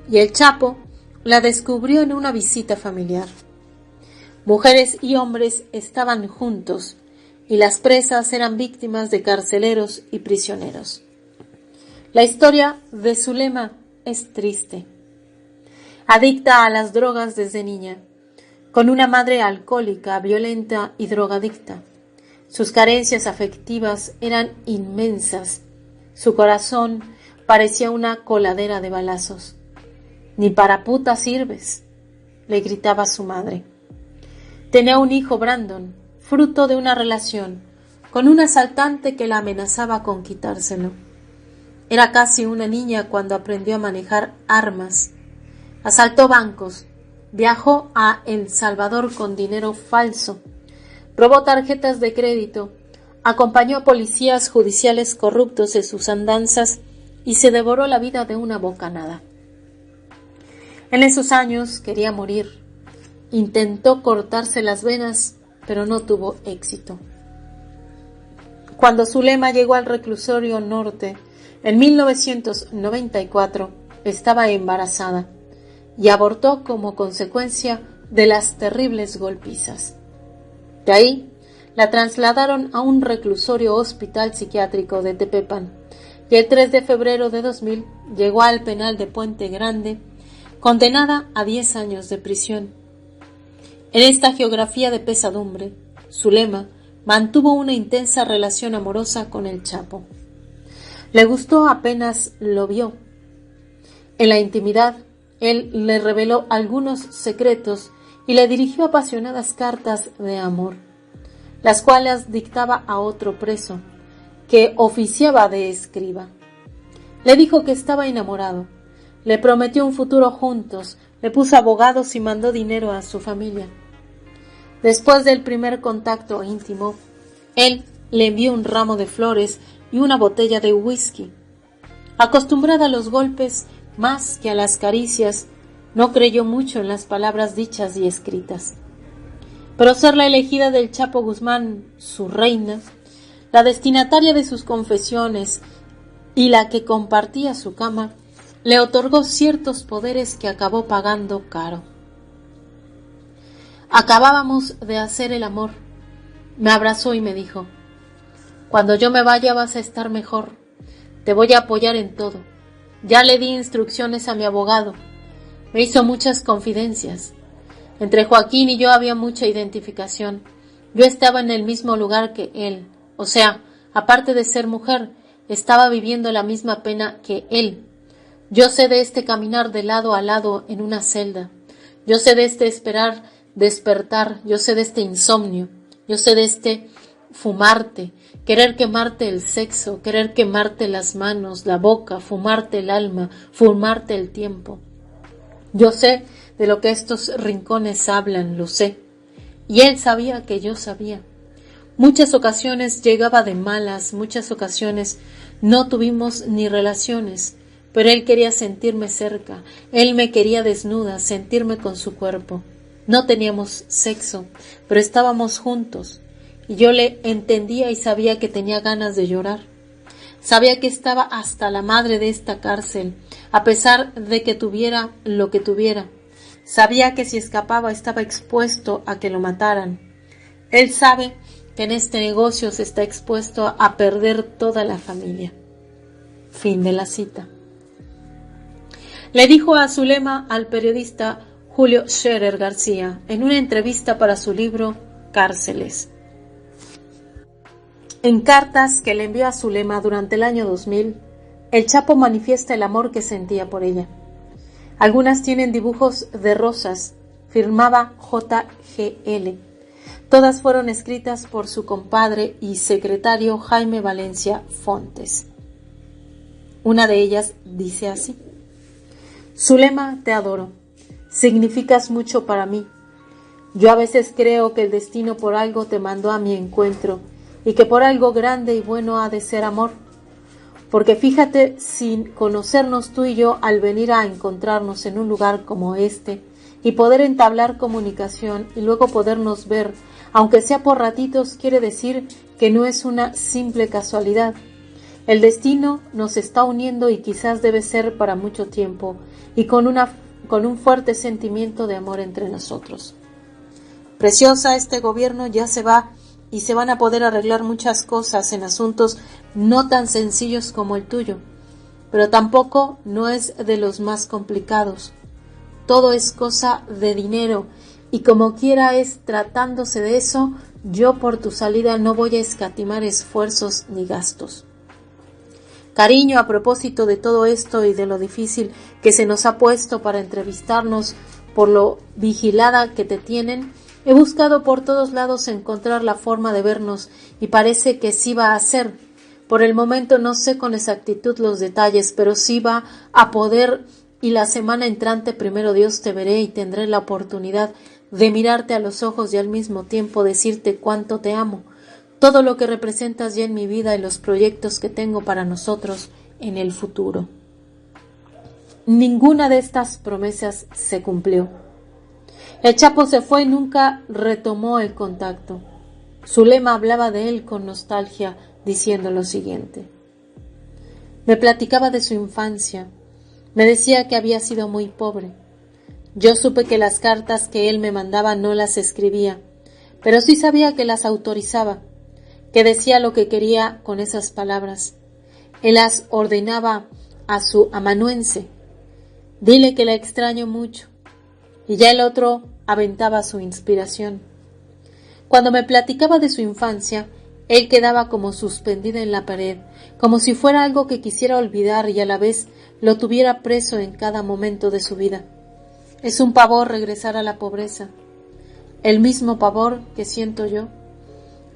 y el Chapo la descubrió en una visita familiar. Mujeres y hombres estaban juntos, y las presas eran víctimas de carceleros y prisioneros. La historia de Zulema es triste. Adicta a las drogas desde niña, con una madre alcohólica, violenta y drogadicta. Sus carencias afectivas eran inmensas. Su corazón parecía una coladera de balazos. «Ni para puta sirves», le gritaba su madre. Tenía un hijo, Brandon, fruto de una relación con un asaltante que la amenazaba con quitárselo. Era casi una niña cuando aprendió a manejar armas. Asaltó bancos, viajó a El Salvador con dinero falso, robó tarjetas de crédito, acompañó a policías judiciales corruptos en sus andanzas y se devoró la vida de una bocanada. En esos años quería morir. Intentó cortarse las venas, pero no tuvo éxito. Cuando Zulema llegó al reclusorio norte, en 1994, estaba embarazada y abortó como consecuencia de las terribles golpizas. De ahí la trasladaron a un reclusorio hospital psiquiátrico de Tepepan, y el 3 de febrero de 2000 llegó al penal de Puente Grande, condenada a 10 años de prisión. En esta geografía de pesadumbre, Zulema mantuvo una intensa relación amorosa con el Chapo. Le gustó apenas lo vio. En la intimidad, él le reveló algunos secretos y le dirigió apasionadas cartas de amor, las cuales dictaba a otro preso, que oficiaba de escriba. Le dijo que estaba enamorado, le prometió un futuro juntos, le puso abogados y mandó dinero a su familia. Después del primer contacto íntimo, él le envió un ramo de flores y una botella de whisky. Acostumbrada a los golpes más que a las caricias, no creyó mucho en las palabras dichas y escritas. Pero ser la elegida del Chapo Guzmán, su reina, la destinataria de sus confesiones y la que compartía su cama, le otorgó ciertos poderes que acabó pagando caro. Acabábamos de hacer el amor. Me abrazó y me dijo: «Cuando yo me vaya vas a estar mejor. Te voy a apoyar en todo. Ya le di instrucciones a mi abogado. Me hizo muchas confidencias. Entre Joaquín y yo había mucha identificación. Yo estaba en el mismo lugar que él. O sea, aparte de ser mujer, estaba viviendo la misma pena que él. Yo sé de este caminar de lado a lado en una celda. Yo sé de este esperar despertar. Yo sé de este insomnio. Yo sé de este fumarte, querer quemarte el sexo, querer quemarte las manos, la boca, fumarte el alma, fumarte el tiempo. Yo sé de lo que estos rincones hablan, lo sé. Y él sabía que yo sabía. Muchas ocasiones llegaba de malas, muchas ocasiones no tuvimos ni relaciones, pero él quería sentirme cerca, él me quería desnuda, sentirme con su cuerpo. No teníamos sexo, pero estábamos juntos. Y yo le entendía y sabía que tenía ganas de llorar. Sabía que estaba hasta la madre de esta cárcel, a pesar de que tuviera lo que tuviera. Sabía que si escapaba estaba expuesto a que lo mataran. Él sabe que en este negocio se está expuesto a perder toda la familia. Fin de la cita. Le dijo a Zulema al periodista Julio Scherer García en una entrevista para su libro Cárceles. En cartas que le envió a Zulema durante el año 2000, el Chapo manifiesta el amor que sentía por ella. Algunas tienen dibujos de rosas, firmaba JGL. Todas fueron escritas por su compadre y secretario Jaime Valencia Fontes. Una de ellas dice así: Zulema, te adoro. Significas mucho para mí. Yo a veces creo que el destino por algo te mandó a mi encuentro y que por algo grande y bueno ha de ser amor. Porque fíjate, sin conocernos tú y yo, al venir a encontrarnos en un lugar como este y poder entablar comunicación y luego podernos ver, aunque sea por ratitos, quiere decir que no es una simple casualidad. El destino nos está uniendo y quizás debe ser para mucho tiempo y con un fuerte sentimiento de amor entre nosotros. Preciosa, este gobierno ya se va y se van a poder arreglar muchas cosas en asuntos no tan sencillos como el tuyo, pero tampoco no es de los más complicados. Todo es cosa de dinero y como quiera es tratándose de eso, yo por tu salida no voy a escatimar esfuerzos ni gastos. Cariño, a propósito de todo esto y de lo difícil que se nos ha puesto para entrevistarnos por lo vigilada que te tienen, he buscado por todos lados encontrar la forma de vernos y parece que sí va a ser. Por el momento no sé con exactitud los detalles, pero sí va a poder y la semana entrante primero Dios te veré y tendré la oportunidad de mirarte a los ojos y al mismo tiempo decirte cuánto te amo. Todo lo que representas ya en mi vida y los proyectos que tengo para nosotros en el futuro. Ninguna de estas promesas se cumplió. El Chapo se fue y nunca retomó el contacto. Zulema hablaba de él con nostalgia, diciendo lo siguiente. Me platicaba de su infancia. Me decía que había sido muy pobre. Yo supe que las cartas que él me mandaba no las escribía, pero sí sabía que las autorizaba, que decía lo que quería con esas palabras. Él las ordenaba a su amanuense. Dile que la extraño mucho. Y ya el otro aventaba su inspiración. Cuando me platicaba de su infancia, él quedaba como suspendido en la pared, como si fuera algo que quisiera olvidar y a la vez lo tuviera preso en cada momento de su vida. Es un pavor regresar a la pobreza. El mismo pavor que siento yo.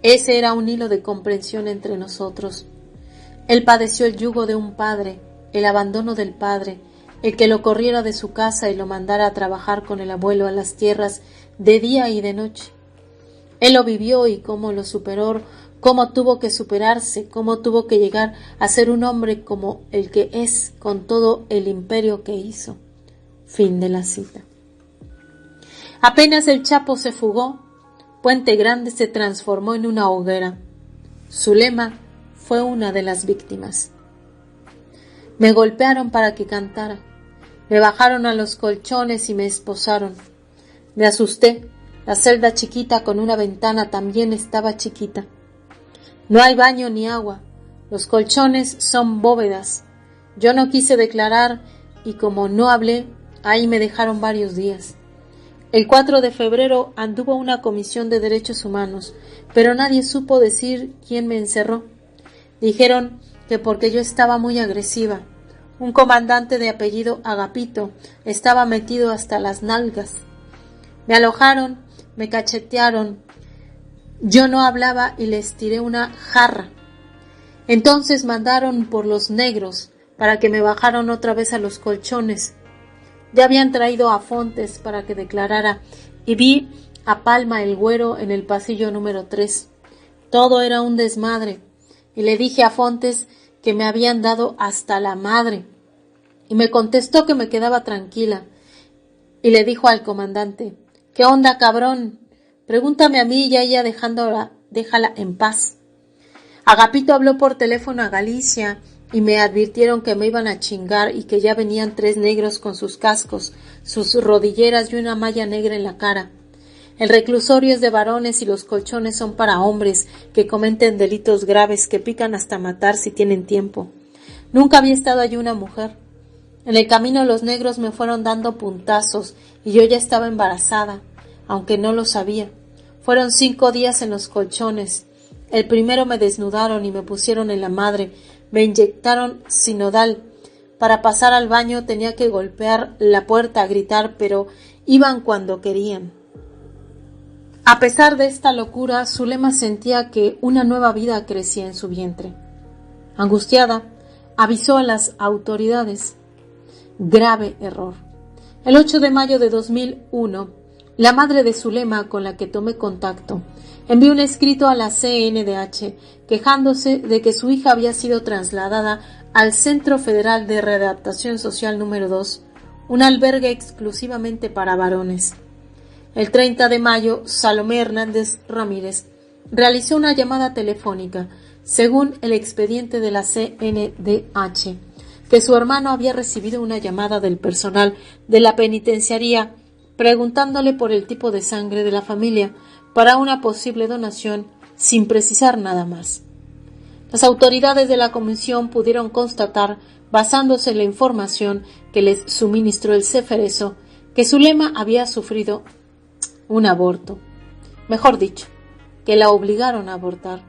Ese era un hilo de comprensión entre nosotros. Él padeció el yugo de un padre, el abandono del padre, el que lo corriera de su casa y lo mandara a trabajar con el abuelo a las tierras de día y de noche. Él lo vivió y cómo lo superó, cómo tuvo que superarse, cómo tuvo que llegar a ser un hombre como el que es, con todo el imperio que hizo. Fin de la cita. Apenas el Chapo se fugó, Puente Grande se transformó en una hoguera. Zulema fue una de las víctimas. Me golpearon para que cantara. Me bajaron a los colchones y me esposaron. Me asusté. La celda chiquita con una ventana también estaba chiquita. No hay baño ni agua. Los colchones son bóvedas. Yo no quise declarar y como no hablé, ahí me dejaron varios días. El 4 de febrero anduvo una comisión de derechos humanos, pero nadie supo decir quién me encerró. Dijeron que porque yo estaba muy agresiva. Un comandante de apellido Agapito estaba metido hasta las nalgas. Me alojaron, me cachetearon. Yo no hablaba y les tiré una jarra. Entonces mandaron por los negros para que me bajaran otra vez a los colchones. Ya habían traído a Fontes para que declarara y vi a Palma el Güero en el pasillo número 3. Todo era un desmadre y le dije a Fontes que me habían dado hasta la madre y me contestó que me quedaba tranquila y le dijo al comandante: ¿Qué onda, cabrón? Pregúntame a mí y a ella déjala en paz. Agapito habló por teléfono a Galicia y me advirtieron que me iban a chingar y que ya venían 3 negros con sus cascos, sus rodilleras y una malla negra en la cara. El reclusorio es de varones y los colchones son para hombres que cometen delitos graves que pican hasta matar si tienen tiempo. Nunca había estado allí una mujer. En el camino los negros me fueron dando puntazos y yo ya estaba embarazada, aunque no lo sabía. Fueron 5 días en los colchones. El primero me desnudaron y me pusieron en la madre. Me inyectaron sinodal. Para pasar al baño tenía que golpear la puerta a gritar, pero iban cuando querían. A pesar de esta locura, Zulema sentía que una nueva vida crecía en su vientre. Angustiada, avisó a las autoridades. Grave error. El 8 de mayo de 2001, la madre de Zulema, con la que tomé contacto, envió un escrito a la CNDH quejándose de que su hija había sido trasladada al Centro Federal de Readaptación Social número 2, un albergue exclusivamente para varones. El 30 de mayo, Salomé Hernández Ramírez realizó una llamada telefónica, según el expediente de la CNDH, que su hermano había recibido una llamada del personal de la penitenciaría preguntándole por el tipo de sangre de la familia para una posible donación sin precisar nada más. Las autoridades de la comisión pudieron constatar, basándose en la información que les suministró el Ceferezo, que Zulema había sufrido un aborto. Mejor dicho, que la obligaron a abortar.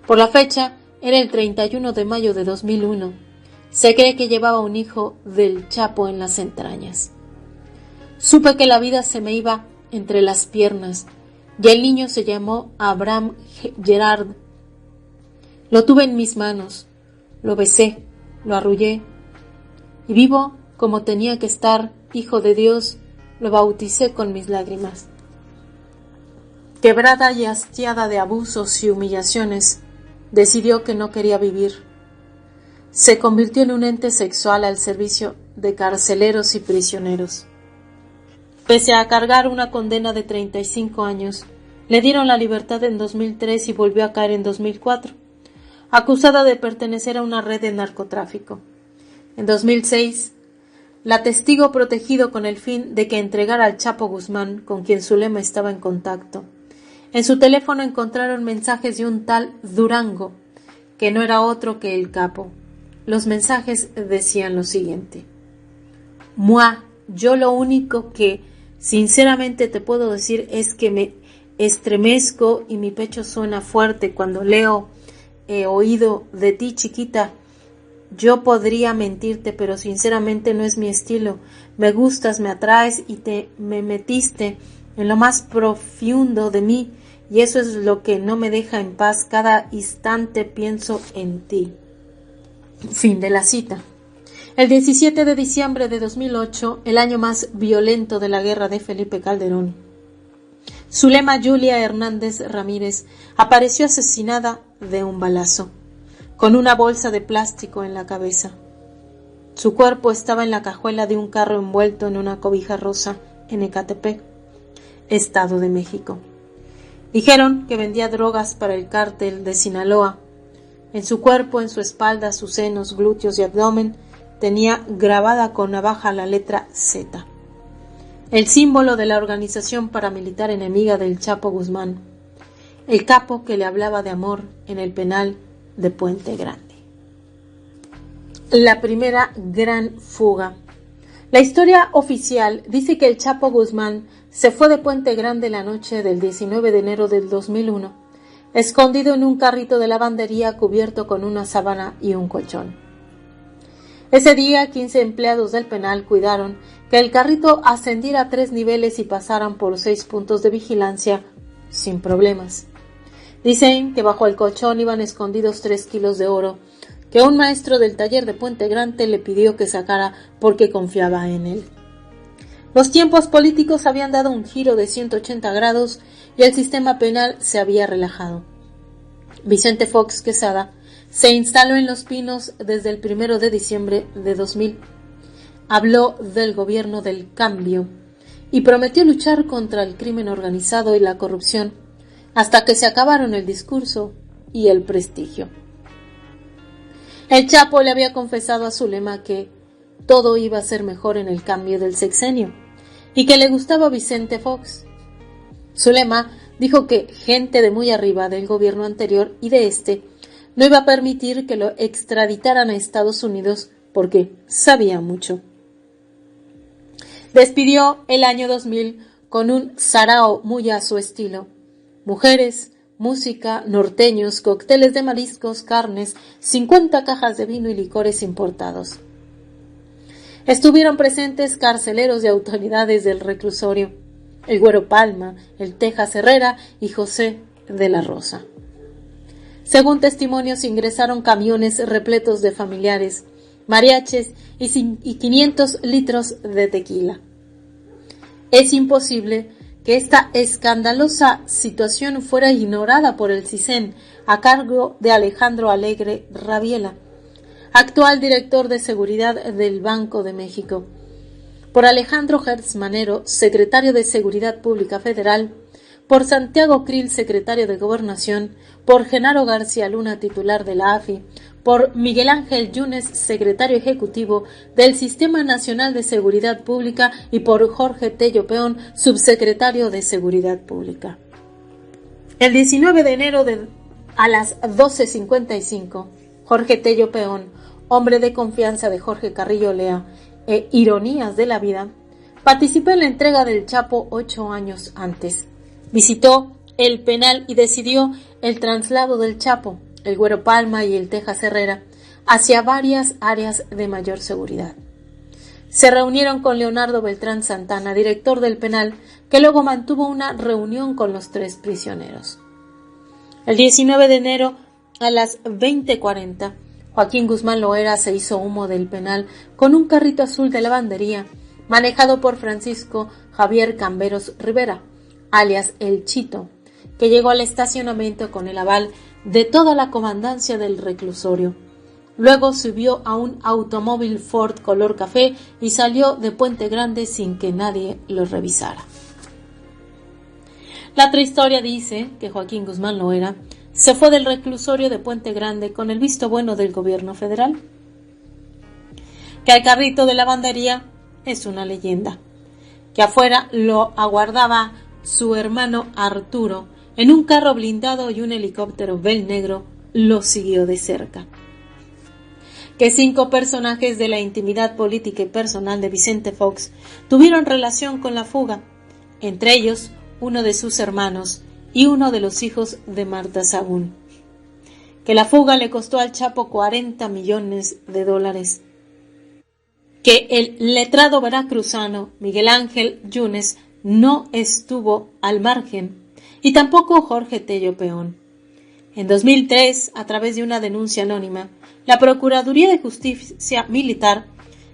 Por la fecha, era el 31 de mayo de 2001. Se cree que llevaba un hijo del Chapo en las entrañas. Supe que la vida se me iba entre las piernas y el niño se llamó Abraham Gerard. Lo tuve en mis manos, lo besé, lo arrullé y vivo como tenía que estar, hijo de Dios, lo bauticé con mis lágrimas. Quebrada y hastiada de abusos y humillaciones, decidió que no quería vivir. Se convirtió en un ente sexual al servicio de carceleros y prisioneros. Pese a cargar una condena de 35 años, le dieron la libertad en 2003 y volvió a caer en 2004, acusada de pertenecer a una red de narcotráfico. En 2006, la testigo protegido con el fin de que entregara al Chapo Guzmán, con quien Zulema estaba en contacto. En su teléfono encontraron mensajes de un tal Durango, que no era otro que el capo. Los mensajes decían lo siguiente: Moi, yo lo único que sinceramente te puedo decir es que me estremezco y mi pecho suena fuerte cuando leo he oído de ti, chiquita. Yo podría mentirte, pero sinceramente no es mi estilo. Me gustas, me atraes y me metiste en lo más profundo de mí, y eso es lo que no me deja en paz. Cada instante pienso en ti. Fin de la cita. El 17 de diciembre de 2008, el año más violento de la guerra de Felipe Calderón, Zulema Julia Hernández Ramírez apareció asesinada de un balazo, con una bolsa de plástico en la cabeza. Su cuerpo estaba en la cajuela de un carro envuelto en una cobija rosa en Ecatepec, Estado de México. Dijeron que vendía drogas para el cártel de Sinaloa. En su cuerpo, en su espalda, sus senos, glúteos y abdomen, tenía grabada con navaja la letra Z, el símbolo de la organización paramilitar enemiga del Chapo Guzmán, el capo que le hablaba de amor en el penal de Puente Grande. La primera gran fuga. La historia oficial dice que el Chapo Guzmán se fue de Puente Grande la noche del 19 de enero del 2001, escondido en un carrito de lavandería cubierto con una sábana y un colchón. Ese día, 15 empleados del penal cuidaron que el carrito ascendiera a 3 niveles y pasaran por 6 puntos de vigilancia sin problemas. Dicen que bajo el colchón iban escondidos 3 kilos de oro, que un maestro del taller de Puente Grande le pidió que sacara porque confiaba en él. Los tiempos políticos habían dado un giro de 180 grados y el sistema penal se había relajado. Vicente Fox Quesada se instaló en Los Pinos desde el 1 de diciembre de 2000. Habló del gobierno del cambio y prometió luchar contra el crimen organizado y la corrupción hasta que se acabaron el discurso y el prestigio. El Chapo le había confesado a Zulema que todo iba a ser mejor en el cambio del sexenio y que le gustaba Vicente Fox. Zulema dijo que gente de muy arriba del gobierno anterior y de este no iba a permitir que lo extraditaran a Estados Unidos porque sabía mucho. Despidió el año 2000 con un sarao muy a su estilo. Mujeres, música, norteños, cócteles de mariscos, carnes, 50 cajas de vino y licores importados. Estuvieron presentes carceleros y autoridades del reclusorio. el Güero Palma, el Tejas Herrera y José de la Rosa. Según testimonios, ingresaron camiones repletos de familiares, mariachis y 500 litros de tequila. Es imposible que esta escandalosa situación fuera ignorada por el CISEN a cargo de Alejandro Alegre Rabiela, actual director de seguridad del Banco de México, por Alejandro Gertz Manero, secretario de Seguridad Pública Federal, por Santiago Krill, secretario de Gobernación, por Genaro García Luna, titular de la AFI, por Miguel Ángel Yunes, secretario ejecutivo del Sistema Nacional de Seguridad Pública, y por Jorge Tello Peón, subsecretario de Seguridad Pública. El 19 de enero a las 12:55, Jorge Tello Peón, hombre de confianza de Jorge Carrillo Lea e ironías de la vida, participó en la entrega del Chapo 8 años antes. Visitó el penal y decidió el traslado del Chapo, el Güero Palma y el Tejas Herrera hacia varias áreas de mayor seguridad. Se reunieron con Leonardo Beltrán Santana, director del penal, que luego mantuvo una reunión con los 3 prisioneros. El 19 de enero a las 20:40, Joaquín Guzmán Loera se hizo humo del penal con un carrito azul de lavandería manejado por Francisco Javier Camberos Rivera, alias El Chito, que llegó al estacionamiento con el aval de toda la comandancia del reclusorio. Luego subió a un automóvil Ford color café y salió de Puente Grande sin que nadie lo revisara. La otra historia dice que Joaquín Guzmán Loera se fue del reclusorio de Puente Grande con el visto bueno del gobierno federal. Que el carrito de lavandería es una leyenda. Que afuera lo aguardaba su hermano Arturo en un carro blindado y un helicóptero Bell negro lo siguió de cerca. Que 5 personajes de la intimidad política y personal de Vicente Fox tuvieron relación con la fuga, entre ellos uno de sus hermanos y uno de los hijos de Marta Sagún. Que la fuga le costó al Chapo $40 millones. Que el letrado veracruzano Miguel Ángel Yunes no estuvo al margen, y tampoco Jorge Tello Peón. En 2003, a través de una denuncia anónima, la Procuraduría de Justicia Militar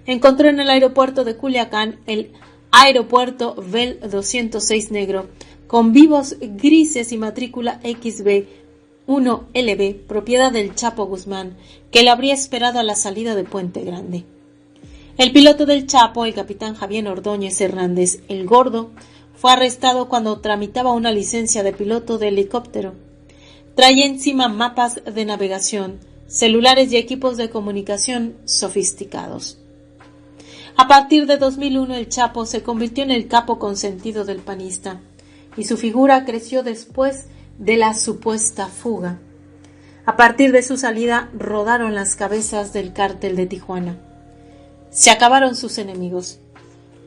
encontró en el aeropuerto de Culiacán el aeropuerto Bell 206 negro, con vivos grises y matrícula XB1LB, propiedad del Chapo Guzmán, que lo habría esperado a la salida de Puente Grande. El piloto del Chapo, el capitán Javier Ordóñez Hernández, el Gordo, fue arrestado cuando tramitaba una licencia de piloto de helicóptero. Traía encima mapas de navegación, celulares y equipos de comunicación sofisticados. A partir de 2001, el Chapo se convirtió en el capo consentido del panista, y su figura creció después de la supuesta fuga. A partir de su salida, rodaron las cabezas del cártel de Tijuana. Se acabaron sus enemigos,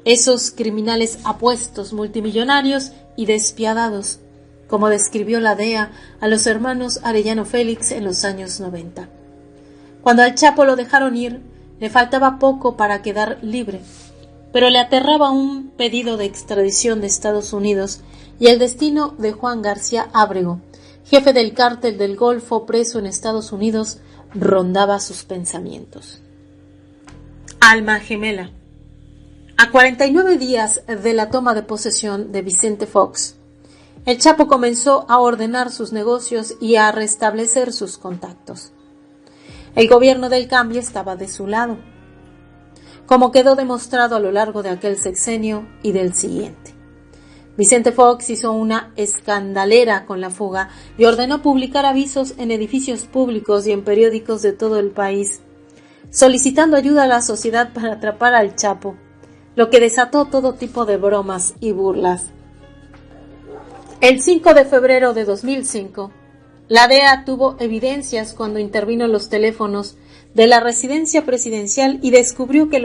esos criminales apuestos, multimillonarios y despiadados, como describió la DEA a los hermanos Arellano Félix en los años 90. Cuando al Chapo lo dejaron ir, le faltaba poco para quedar libre, pero le aterraba un pedido de extradición de Estados Unidos y el destino de Juan García Ábrego, jefe del cártel del Golfo preso en Estados Unidos, rondaba sus pensamientos. Alma gemela. A 49 días de la toma de posesión de Vicente Fox, el Chapo comenzó a ordenar sus negocios y a restablecer sus contactos. El gobierno del cambio estaba de su lado, como quedó demostrado a lo largo de aquel sexenio y del siguiente. Vicente Fox hizo una escandalera con la fuga y ordenó publicar avisos en edificios públicos y en periódicos de todo el país, solicitando ayuda a la sociedad para atrapar al Chapo, lo que desató todo tipo de bromas y burlas. El 5 de febrero de 2005, la DEA tuvo evidencias cuando intervino en los teléfonos de la residencia presidencial y descubrió que